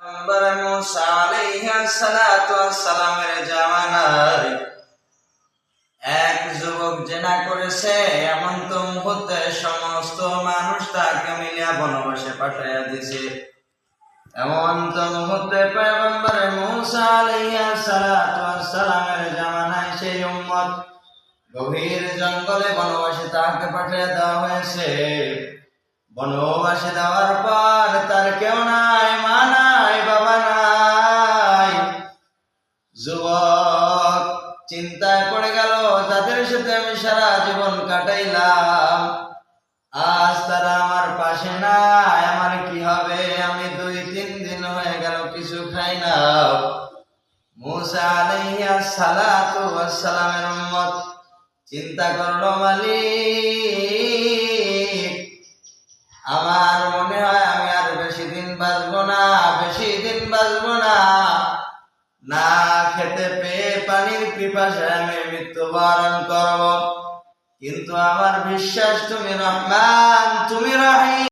পয়গম্বর মূসা আলাইহিস সালাতু ওয়াস সালামের জামানায় এক যুবক জিনা করেছে, এমন তো মুহূর্তে সমস্ত মানুষ তাকে মিলিয়া বনবাসে পাঠাইয়া দিছে। এমন তো মুহূর্তে পয়গম্বর মূসা আলাইহিস সালাতু ওয়াস সালামের জামানায় সেই উম্মত গভীর জঙ্গলে বনবাসে তাকে পাঠিয়ে দেওয়া হয়েছে। বনবাসে দেওয়ার পর তার কেউ নাই, মা নাই, বাবা নাই। যুবক চিন্তায় পড়ে গেল, তাদের সাথে আমি সারা জীবন কাটাইলাম, আজ তারা আমার পাশে নাই, আমার কি হবে? আমি 2-3 দিন হয়ে গেল কিছু খাই না। মূসা আলাইহিস সালাতু ওয়াস সালামের উম্মত চিন্তা করলো, মালিক, আমার মনে হয় আমি আর বেশি দিন বাঁচবো না, না খেতে পেয়ে পানির পিপাসায় আমি মৃত্যুবরণ করব। কিন্তু আমার বিশ্বাস তুমি রহমান, তুমি রহিম।